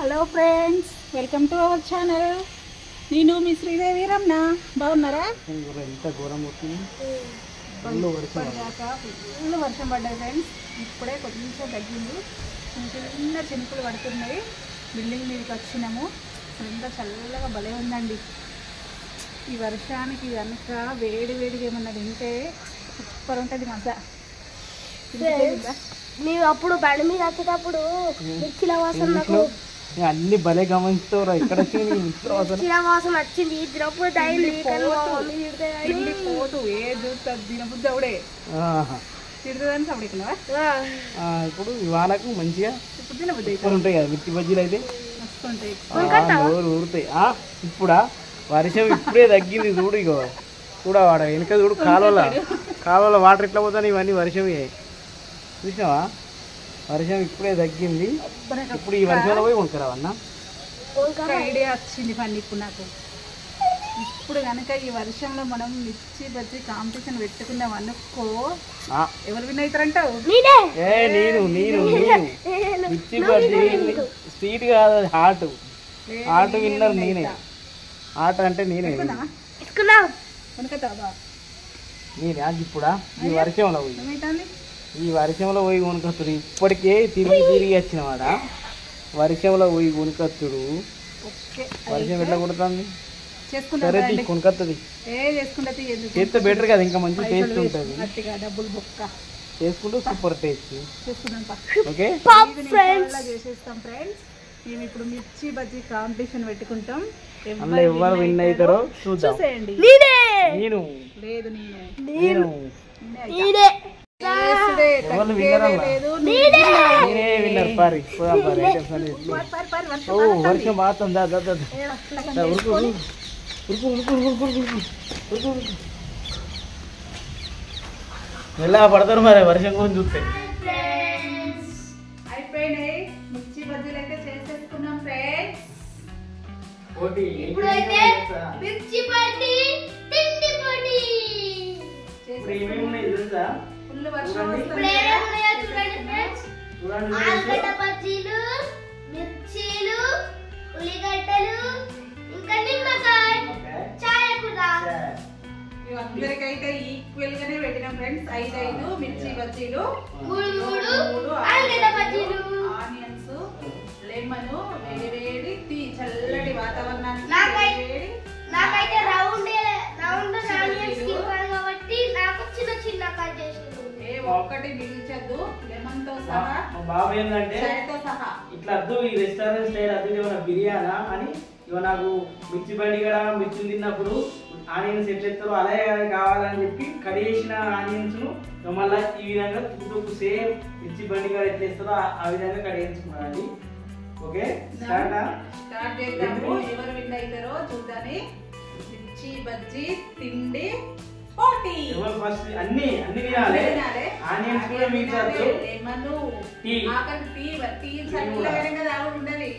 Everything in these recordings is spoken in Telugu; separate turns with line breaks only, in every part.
Hello friends, welcome to our channel. నేను మీ శ్రీదేవి రమణ. బాగున్నారా?
ఎంత ఘోరం అవుతుంది.
ఫుల్ వర్షం పడ్డాయి ఫ్రెండ్స్. ఇప్పుడే కొంచెం తగ్గింది. చిన్న చినుకులు పడుతున్నాయి. బిల్డింగ్ మీదకి వచ్చినాము. ఎంత చల్లగా భలే ఉందండి. ఈ వర్షానికి కనుక వేడి వేడిగా ఏమన్నా తింటే సూపర్ ఉంటుంది మజా.
మేము అప్పుడు బండి మీద వచ్చేటప్పుడు మిర్చిల వాసన నాకు
అన్ని భలే గమనిస్తావురా. ఇక్కడ
మిర్చిల వాసన వచ్చింది. తినప్పుడు
పోతూ ఏ చూస్తుంది తినబుద్ధి అవుడే తిడుతుందని సపడికినవా?
ఇప్పుడు వానకు మంచిగా
ఇప్పుడు తినబుద్ధి
ఇప్పుడు ఉంటాయి కదా మిర్చి బజ్జీలు అయితే
వస్తుంటాయి.
ఊరుతాయి. ఇప్పుడా వర్షం ఇప్పుడే తగ్గింది. చూడు ఇగో కూడా వాడ వెనక చూడు కాలువల వాటర్ ఎట్లా పోతాను. ఇవన్నీ వర్షం చూసినావా? వర్షం ఇప్పుడే తగ్గింది. ఇప్పుడు ఈ వర్షంలో పోయి కొనుక్కరావన్నా.
ఐడియా వచ్చింది పండి ఇప్పుడు నాకు. ఇప్పుడు కనుక ఈ వర్షంలో మనం మిర్చి బజ్జీ కాంపిటీషన్ పెట్టుకున్నాం అనుకో, ఎవరు విన్ అవుతారంటావు?
నేను మిర్చి బజ్జీ స్వీట్ కాదు, హాట్ విన్నర్ నేనే. హాట్ అంటే నేనే నేనే. ఇప్పుడా ఈ వర్షంలో పోయి కొనుకొచ్చుడు. ఇప్పటికే తిరిగి వచ్చినవాడ వర్షంలో పోయి కొనుకొచ్చుడు. వర్షం ఎట్లా కొడుతుంది సరే కొనుకొస్తుంది. చేస్తే బెటర్ కదా, ఇంకా మంచి టేస్ట్ ఉంటుంది. చేసుకుంటూ సూపర్ టేస్ట్. ఓకే
చేసేస్తాం ఫ్రెండ్స్. మేము ఇప్పుడు మిర్చి బజ్జీ కాంపిటీషన్ పెట్టుకుంటాం.
అందులో ఎవరు విన్ అవుతారో చూద్దాం. నేను నేనే విన్నర్. పారి వర్షం బాగుందా? ఎలా పడతారు మరి వర్షం కోసం చూస్తే.
అయిపోయినాయి మిర్చి బజ్జీలు అయితే చేసేసుకున్నాం ఫ్రెండ్స్.
ఇప్పుడైతే మిర్చి బజ్జీ తిండి పొడి
ఫుల్ వర్షం
ఆలుగడ్డ బజ్జీలు, మిర్చీలు, ఉల్లిగడ్డలు, ఇంకా నిమ్మకాయ, చాయ కూడా.
అందరికైతే ఈక్వల్ గానే పెట్టినాం ఫ్రెండ్స్. 5 మిర్చి బజ్జీలు,
3 ఆలుగడ్డ బజ్జీలు,
ఆనియన్స్, లెమన్, వేడి టీ, చల్లటి వాతావరణానికి
నాకైతే రౌండ్ ఆనియన్స్ కాబట్టి నాకు చిన్న కట్ చేసింది.
ఒక్కటి మిగిల్చద్దు. లెమన్ తో సహా
బాబు ఏంటంటే
సహా
ఇట్లా అద్దు ఈ రెస్టారెంట్ స్టైల్ అద్దు ఏమన్నా బిర్యానా అని ఇవ నాకు మిర్చి బండి కూడా మిర్చిలు తిన్నప్పుడు ఆనియన్స్ ఎట్లెత్తారో అలాగే కావాలని చెప్పి కడిగేసిన ఆనియన్స్ ను మళ్ళీ ఈ విధంగా చుట్టూ సేమ్ మిర్చి బండి కూడా ఎట్లేస్తారో ఆ విధంగా కడిగించుకున్నానండి. ఓకే స్టార్ట్
చేద్దాము. ఎవరు విన్ అవుతారో చూద్దాని. మిర్చి బజ్జీ తిండి పోటీ.
ఫస్ట్ అన్ని తినాలి. ఆనియన్స్ కూడా మిగతాదు.
లెమన్, ఆకలి టీ చల్లగానే కదా ఉండాలి.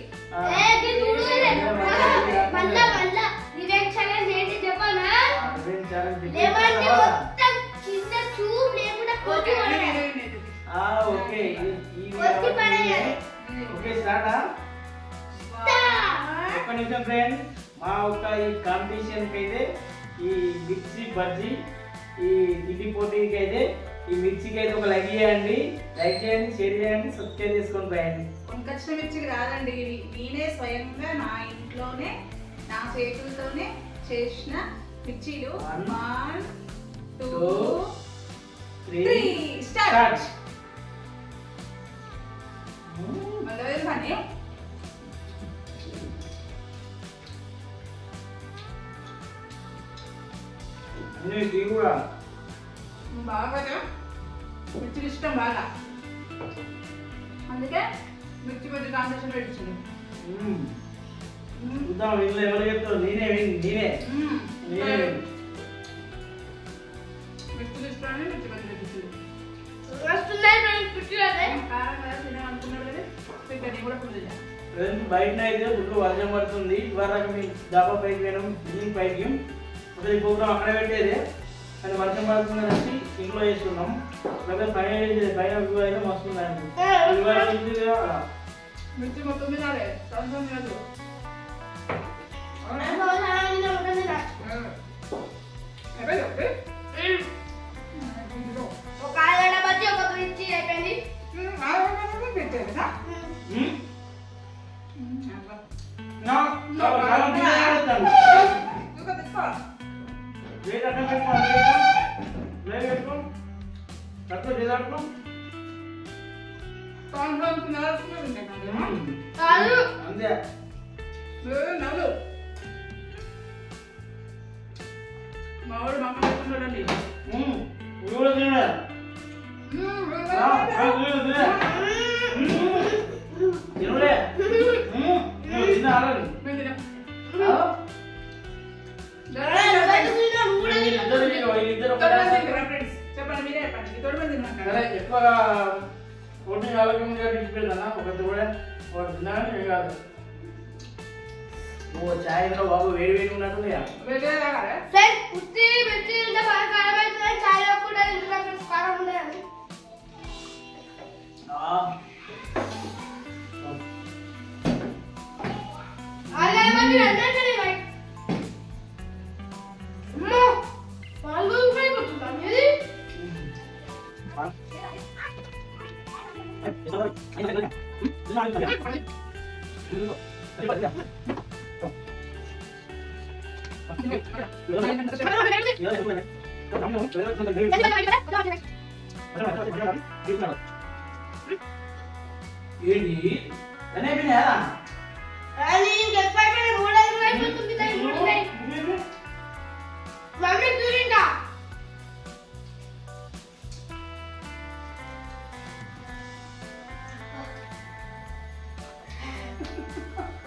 ఒక్క నిమిషం ఫ్రెండ్. మా ఒక్క ఈ కాంపిటీషన్ కి అయితే ఈ మిర్చి బజ్జీ ఈ తిండి పోటీకి అయితే ఈ మిర్చికి అయితే ఒక లైక్ చేయండి, షేర్ చేయండి, సబ్స్క్రైబ్ చేసుకొని పోయండి.
కొనుకొచ్చిన మిర్చికి రాదండి. నేనే స్వయంగా నా ఇంట్లోనే నా చేతులతోనే చేసిన మిర్చీలు. 1 2 3 స్టార్ట్. పని
కూడా
బాగా మిర్చిలు ఇష్టం బాగా, అందుకే మిర్చి బజ్జీ కాంపిటీషన్ పెట్టించండి.
చూద్దాం ఇంట్లో ఎవరు చెప్తారు. నేనే
మిర్చిలు ఇష్టమని మిర్చి బజ్జీ పెట్టించండి. కారం కదా తినాలనుకున్నాడు కదా పెట్టండి కూడా ఫుల్.
బయట అయితే ఫుల్ వర్షం పడుతుంది. ఇవాళ మేము డాబా పైకి పోయినాం, బిల్డింగ్ పైకి. అసలు ఈ ప్రోగ్రామ్ అక్కడ పెట్టేది కానీ వర్షం పడుతుందని వచ్చి ఇంట్లో వేసుకున్నాం. పైన వ్యూ అయితే మస్తుందండి.
మిర్చి మొత్తం తినాలి సంవత్సరం తినదు
ఒక ఆలుగడ్డ బజ్జి ఒక మిర్చి అయిపోయింది.
అంతే
మావాడు మాట్లాడుతున్నాడండి
కూడా తినడా తినడే తినాలని
చెప్పండి మీరే చెప్పండి తోడు మంది
ఎక్కువ పోటీ ఆలోచన తీసుకెళ్తానా ఒక కూడా ఒకటి తిన్నాను ఏం కాదు నువ్వు చాయ్లో బాబు వేడి వేడి ఉన్నట్టు
ఫ్రెండ్స్ ఉత్తి మిర్చి ఉంటే బాగా కారం అవుతుంది. చాయ్లో కూడా ఇంట్లో ఫ్రెండ్స్ కారం ఉండదు. ఆలుగడ్డ బజ్జి అందరికీ రైట్. అమ్మో 4 రూపాయలు కొట్టుకుంటాం ఇది.
ఏంటి అనేపినా
అది ఇంకెప్పుడు కూడా అయిపోతుంది మమ్మీ చూడండి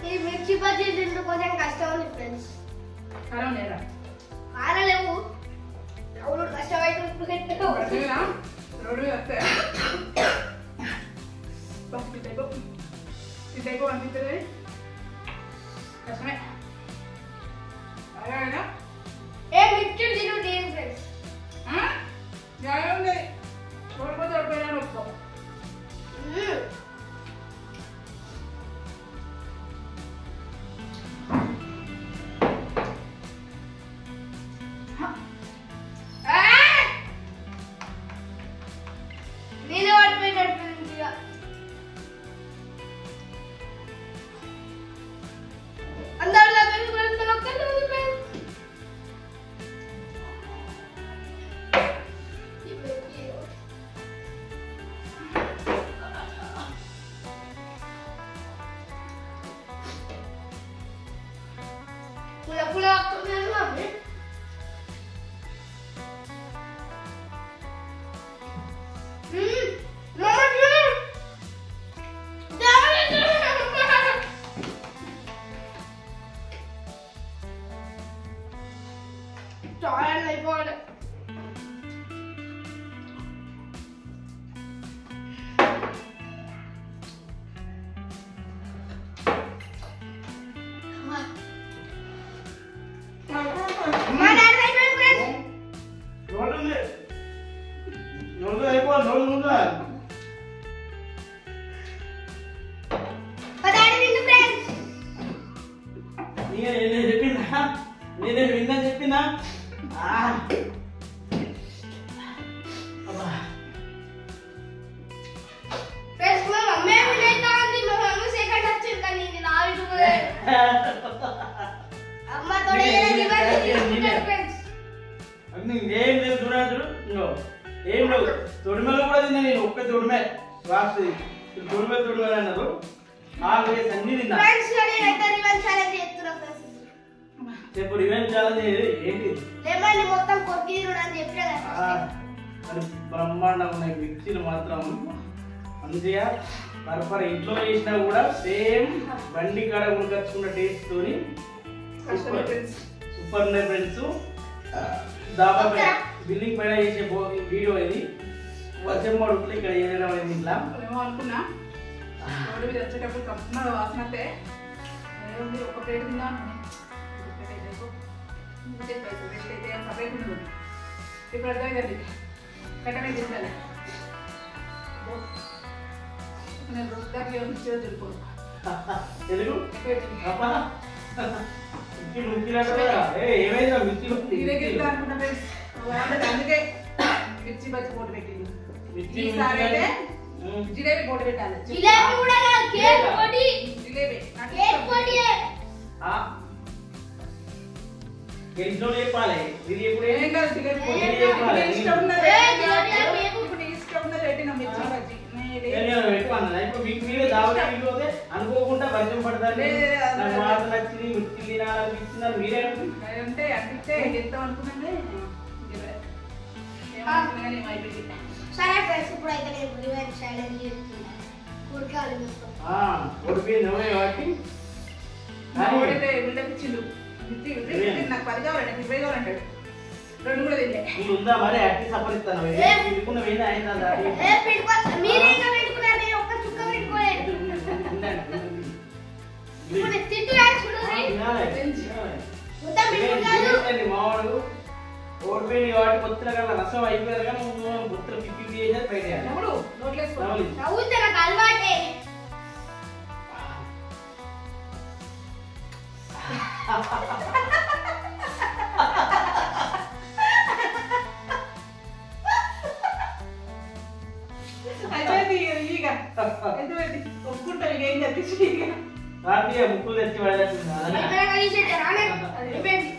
ఈ మిర్చి బజ్జీ తింటూ కొంచెం కష్టం ఉంది ఫ్రెండ్స్.
కారం లేదా
ఆరలేవు అవును కష్టమైతే
రోడ్డు వస్తే ఇదైపో అనిపిస్తుంది కష్టమే అలాగైనా
ఏ మిర్చి తిను దేని ఫ్రెండ్స్
న్యాయం ఉంది ఓడిపోతే ఓడిపోయినా ఒప్పుకో
నేనే ఓడిపోయినట్టు ఫ్రెండ్స్గా అందరిలో పెరుగుతుంది ఒక్కళ్ళు పుల పుల వస్తున్నాను మమ్మీ Tired like God.
నేనే విన్నా చెప్పినా ఏం లేదు చూడాడు ఏం లేదు తొడిమెలో కూడా తిన్నా నేను ఒక్క తొడిమే రాసి తొడిమె అన్నారు 4 వేసి అన్ని తిన్నా చెప్పు రివెంజ్ ఛాలెంజ్ ఏంటి
మొత్తం కొట్టి అని చెప్పే
బ్రహ్మాండంగా ఉన్నాయి మిక్సీలు మాత్రం మంచిగా పరపర ఇంట్లో చేసినా కూడా సేమ్ బండి కాడ ఉడకచ్చుకున్న టేస్ట్ తోని సూపర్ ఉన్నాయి ఫ్రెండ్స్. దాబా బిల్డింగ్ పైన చేసే వీడియో ఇది వర్షం పడుతుంది ఇక్కడ చేయడం అనేది ఇట్లా
అనుకున్నా వచ్చేటప్పుడు కప్పున వాసన వస్తే ఒక ప్లేట్ తిన్నాను సపరేట్ ఉండదు ఇప్పుడు అర్థమైందండి కట్టమే తింటాను నేను రోజు దాకా తెలిపోదు
తెలుగు అబ్బా ఏమైందా మిర్చి
అందుకే మిర్చి బజ్జి పోటీ పెట్టింది. ఈసారి అయితే జిలేబీ పోటీ పెట్టాలి.
జిలేబీ కూడా కాదు, కేక్ పోటీ.
జిలేబీ
కేక్ పోటీ.
గెలిచినోడు చెప్పాలి. ఇది ఎప్పుడు
ఏం కాదు, జిలేబీ పోటీ
చెప్పాలి.
ఇష్టం ఉన్నది
ఏ
ఇష్టం ఉన్నది పెట్టిన మిర్చి బజ్జి.
పెట్టుకున్నా ఇప్పుడు మీకు మీరే దావత్ వెళ్ళిపోతే అనుకోకుండా వర్షం పడతారు. నాకు మాట నచ్చింది మిర్చి తినాలనిపించింది మీరే
అంటే అడిగితే చెప్తాం అనుకున్నానే అయిపోయింది.
సరే ఫ్రెండ్స్, ఇప్పుడైతే నేను రివెంజ్ ఛాలెంజ్ చేస్తున్నా. కూరగాయలు
ఓడిపోయింది నువ్వే కాబట్టి
ఓడితే బిల్డపించిండు. నాకు 10 కావాలంటే 20 కావాలంటాడు. 2 కూడా తింటే
నీకు ఉందా మరి అట్టి సపరిస్తాను తినుకున్న వేదా అయిందా
మీరే ఇంకా పెట్టుకున్నారు, నేను ఒక్క చుక్క పెట్టుకోలేదు. ఇప్పుడు తిట్టు మొత్తం పెట్టుకున్నాను.
మావాడు ఓడిపోయింది కాబట్టి పొత్తుల కన్నా రసం అయిపోయారు కానీ పొత్తులు పిప్పి చేసేది బయట
నవ్వుడు నోట్లేసుకోవాలి.
నవ్వుతే నాకు అలవాటే.
ఒప్పుకుంటావు ఏం చెప్పేసి
రాత్రి ముక్కులు తెచ్చి పడేస్తుంది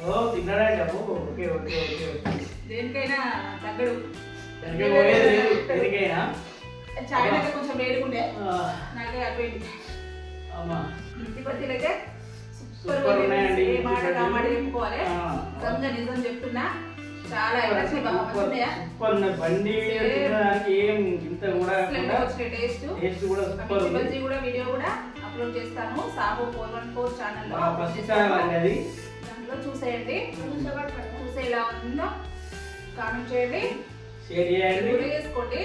ఓ తిన్నాడండి అబ్బో ఓకే ఓకే ఓకే
దేనికైనా తగ్గడు.
దేనికైనా
చాయ్ అయితే కొంచెం వేడుకుండే నాకే అయిపోయింది.
అమ్మా
మిర్చి బజ్జీలైతే
సూపర్ ఉన్నాయండి.
ఏ మాట కామాట చెప్పుకోవాలి. నిజంగా నిజం చెప్తున్నా, చాలా
బండి ఏం ఇంత కూడా
టేస్ట్
కూడా సూపర్
బజ్జీ కూడా వీడియో కూడా అప్లోడ్ చేస్తాను సాహో 414 ఛానల్లో.
అది
దాంట్లో చూసేయండి, చూసే ఎలా ఉందో కామెంట్ చేయండి,
షేర్ చేయండి,
వీడియో చేసుకోండి.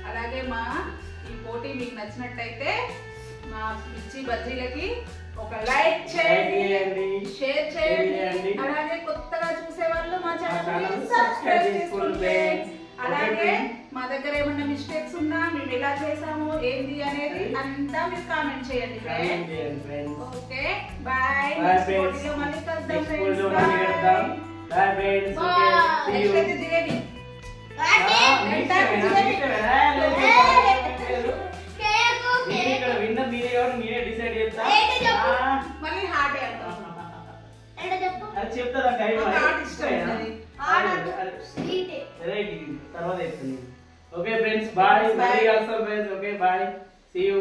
అలాగే మా ఈ పోటీ మీకు నచ్చినట్టయితే మా మిర్చి బజ్జీలకి ఒక లైక్ చేయండి, షేర్ చేయండి. అలాగే కొత్తగా చూసే వాళ్ళు మా ఛానల్ సబ్స్క్రైబ్ చేసుకోండి. అలాగే మా దగ్గర ఏమన్నా మిస్టేక్స్ ఉన్నా మేము ఎలా చేసాము ఏంటి అనేది అంతా మీరు కామెంట్ చేయండి. Okay bye. పోటీలో మళ్ళీ కలుద్దాం ఫ్రెండ్స్. జిలేబీ
విన్నర్ మీరే కాబట్టి మీరే డిసైడ్ చేస్తా.
మళ్ళీ హార్ట్
అది చెప్తారా తర్వాత చెప్తుంది. Okay friends bye. మళ్ళీ కలుస్తాం friends. Okay bye, see you.